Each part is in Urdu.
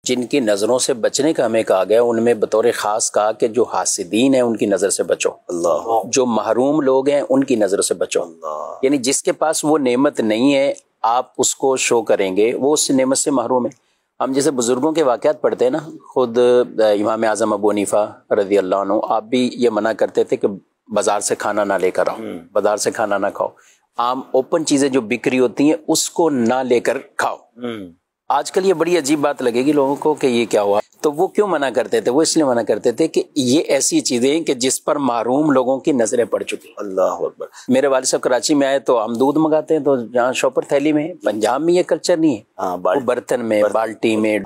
جن کی نظروں سے بچنے کا ہمیں کہا گیا، ان میں بطور خاص کہا کہ جو حاسدین ہیں ان کی نظر سے بچو، اللہ، جو محروم لوگ ہیں ان کی نظر سے بچو، اللہ، یعنی جس کے پاس وہ نعمت نہیں ہے آپ اس کو شو کریں گے وہ اس نعمت سے محروم ہے۔ ہم جیسے بزرگوں کے واقعات پڑھتے ہیں نا، خود امام اعظم ابو حنیفہ رضی اللہ عنہ آپ بھی یہ منع کرتے تھے کہ بازار سے کھانا نہ لے کر آؤ، بازار سے کھانا نہ کھاؤ، عام اوپن چیزیں جو بکری ہوتی ہیں اس کو نہ لے کر کھاؤ۔ آج کل یہ بڑی عجیب بات لگے گی لوگوں کو کہ یہ کیا ہوا، تو وہ کیوں منع کرتے تھے؟ وہ اس لیے منع کرتے تھے کہ یہ ایسی چیزیں ہیں کہ جس پر محروم لوگوں کی نظریں پڑ چکی۔ اللہ اکبر۔ میرے والد صاحب کراچی میں آئے تو ہم دودھ منگاتے ہیں تو جہاں شاپر تھیلی میں، پنجاب میں یہ کلچر نہیں ہے، وہ برتن میں، بالٹی میں۔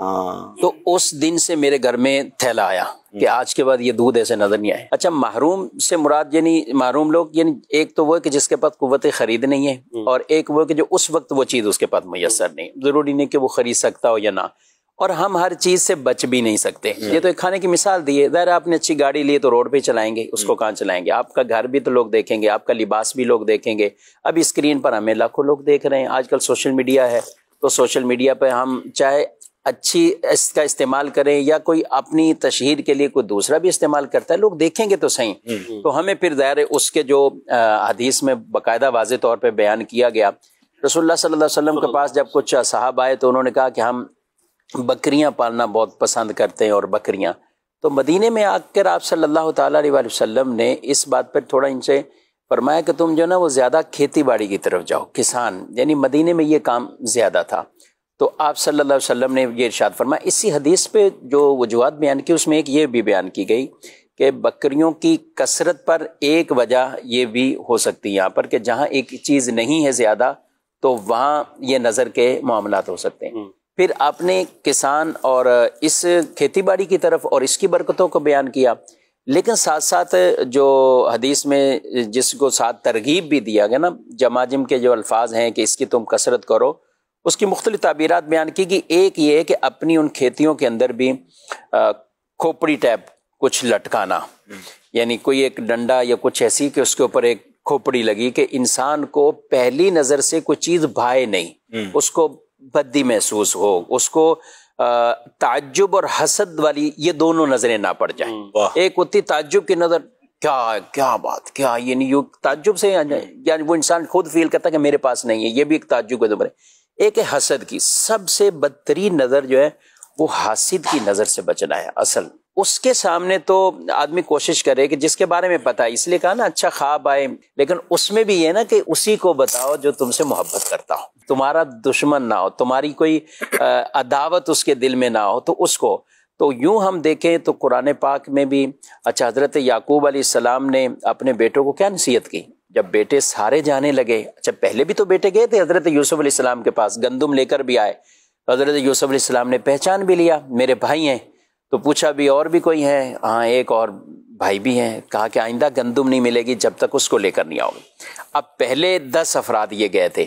تو اس دن سے میرے گھر میں تھیلا آیا کہ آج کے بعد یہ دودھ ایسے نظر نہیں آئے۔ اچھا، محروم سے مراد یعنی محروم لوگ یعنی ایک تو وہ ہے کہ جس کے پاس قوت خرید نہیں ہے، اور ایک وہ ہے کہ جو اس وقت وہ چیز اس کے پاس میسر نہیں، ضروری نہیں کہ وہ خرید سکتا ہو یا نہ، اور ہم ہر چیز سے بچ بھی نہیں سکتے۔ یہ تو ایک کھانے کی مثال دی ہے، ظاہر آپ نے اچھی گاڑی لی تو روڈ پہ چلائیں گے، اس کو کہاں چلائیں گے؟ آپ کا گھر بھی تو لوگ دیکھیں گے، آپ کا لباس بھی لوگ دیکھیں گے۔ اب اسکرین پر ہمیں لاکھوں لوگ دیکھ رہے ہیں، آج کل سوشل میڈیا ہے، تو سوشل میڈیا پہ ہم چاہے اچھی اس کا استعمال کریں یا کوئی اپنی تشہیر کے لیے کوئی دوسرا بھی استعمال کرتا ہے، لوگ دیکھیں گے تو صحیح۔ تو ہمیں پھر ظاہر ہے اس کے جو حدیث میں باقاعدہ واضح طور پہ بیان کیا گیا، رسول اللہ صلی اللہ علیہ وسلم کے پاس جب کچھ صحابہ آئے تو انہوں نے کہا کہ ہم بکریاں پالنا بہت پسند کرتے ہیں، اور بکریاں، تو مدینے میں آ کر آپ صلی اللہ تعالیٰ علیہ وسلم نے اس بات پر تھوڑا ان سے فرمایا کہ تم جو نا وہ زیادہ کھیتی باڑی کی طرف جاؤ، کسان، یعنی مدینے میں یہ کام زیادہ تھا۔ تو آپ صلی اللہ علیہ وسلم نے یہ ارشاد فرمایا۔ اسی حدیث پہ جو وجوہات بیان کی اس میں ایک یہ بھی بیان کی گئی کہ بکریوں کی کثرت پر ایک وجہ یہ بھی ہو سکتی ہے یہاں پر کہ جہاں ایک چیز نہیں ہے زیادہ تو وہاں یہ نظر کے معاملات ہو سکتے ہیں۔ پھر آپ نے کسان اور اس کھیتی باڑی کی طرف اور اس کی برکتوں کو بیان کیا، لیکن ساتھ ساتھ جو حدیث میں جس کو ساتھ ترغیب بھی دیا گیا نا، جماجم کے جو الفاظ ہیں کہ اس کی تم کثرت کرو، اس کی مختلف تعبیرات بیان کی گئی۔ ایک یہ ہے کہ اپنی ان کھیتیوں کے اندر بھی کھوپڑی ٹائپ کچھ لٹکانا، یعنی کوئی ایک ڈنڈا یا کچھ ایسی کہ اس کے اوپر ایک کھوپڑی لگی کہ انسان کو پہلی نظر سے کوئی چیز بھائے نہیں، اس کو بدی محسوس ہو، اس کو تعجب اور حسد والی یہ دونوں نظریں نہ پڑ جائیں۔ ایک ہوتی تعجب کی نظر، کیا بات، کیا، یعنی تعجب سے یعنی وہ انسان خود فیل کرتا ہے کہ میرے پاس نہیں ہے، یہ بھی ایک تعجب کا نظر ہے۔ ایک ہے حسد کی، سب سے بدترین نظر جو ہے وہ حاسد کی نظر سے بچنا ہے۔ اصل اس کے سامنے تو آدمی کوشش کرے کہ جس کے بارے میں پتا ہے، اس لیے کہا نا اچھا خواب آئے، لیکن اس میں بھی یہ نا کہ اسی کو بتاؤ جو تم سے محبت کرتا ہو، تمہارا دشمن نہ ہو، تمہاری کوئی عداوت اس کے دل میں نہ ہو، تو اس کو تو یوں ہم دیکھیں تو قرآن پاک میں بھی اچھا حضرت یعقوب علیہ السلام نے اپنے بیٹوں کو کیا نصیحت کی جب بیٹے سارے جانے لگے؟ اچھا پہلے بھی تو بیٹے گئے تھے حضرت یوسف علیہ السلام کے پاس، گندم لے کر بھی آئے، حضرت یوسف علیہ السلام نے پہچان بھی لیا میرے بھائی ہیں، تو پوچھا بھی اور بھی کوئی ہے؟ ہاں ایک اور بھائی بھی ہیں۔ کہا کہ آئندہ گندم نہیں ملے گی جب تک اس کو لے کر نہیں آؤ گے۔ اب پہلے 10 افراد یہ گئے تھے،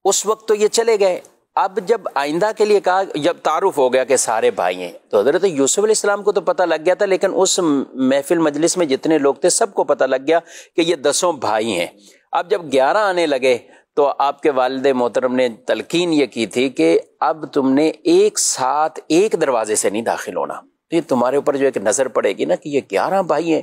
اس وقت تو یہ چلے گئے، اب جب آئندہ کے لیے کہا، جب تعارف ہو گیا کہ سارے بھائی ہیں، تو حضرت یوسف علیہ السلام کو تو پتہ لگ گیا تھا، لیکن اس محفل مجلس میں جتنے لوگ تھے سب کو پتہ لگ گیا کہ یہ 10 بھائی ہیں۔ اب جب 11 آنے لگے تو آپ کے والد محترم نے تلقین یہ کی تھی کہ اب تم نے ایک ساتھ ایک دروازے سے نہیں داخل ہونا، یہ تمہارے اوپر جو ایک نظر پڑے گی نا کہ یہ 11 بھائی ہیں۔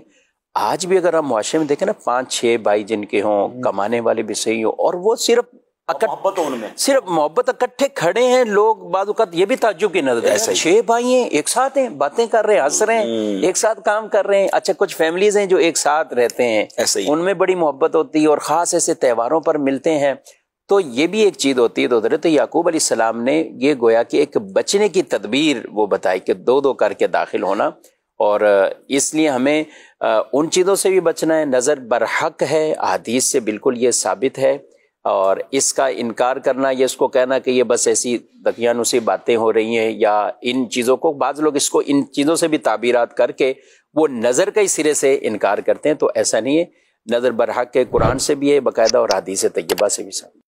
آج بھی اگر ہم معاشرے میں دیکھیں نا 5-6 بھائی جن کے ہوں، کمانے والے بھی صحیح ہوں، اور وہ صرف محبت اکٹھے کھڑے ہیں، لوگ بعض اوقات یہ بھی تعجب کی نظر ہے، 6 بھائی ہیں ایک ساتھ ہیں، باتیں کر رہے ہیں، ہنس رہے ہیں، ایک ساتھ کام کر رہے ہیں۔ اچھا کچھ فیملیز ہیں جو ایک ساتھ رہتے ہیں، ان میں بڑی محبت ہوتی ہے اور خاص ایسے تہواروں پر ملتے ہیں، تو یہ بھی ایک چیز ہوتی ہے۔ تو حضرت یعقوب علیہ السلام نے یہ گویا کہ ایک بچنے کی تدبیر وہ بتائی کہ 2 کر کے داخل ہونا، اور اس لیے ہمیں ان چیزوں سے بھی بچنا ہے۔ نظر برحق ہے، حدیث سے بالکل یہ ثابت ہے، اور اس کا انکار کرنا یا اس کو کہنا کہ یہ بس ایسی دقیانوسی باتیں ہو رہی ہیں، یا ان چیزوں کو بعض لوگ اس کو ان چیزوں سے بھی تعبیرات کر کے وہ نظر کا ہی سرے سے انکار کرتے ہیں، تو ایسا نہیں ہے۔ نظر برحق کے قرآن سے بھی ہے باقاعدہ، اور حدیث طیبہ سے بھی ثابت۔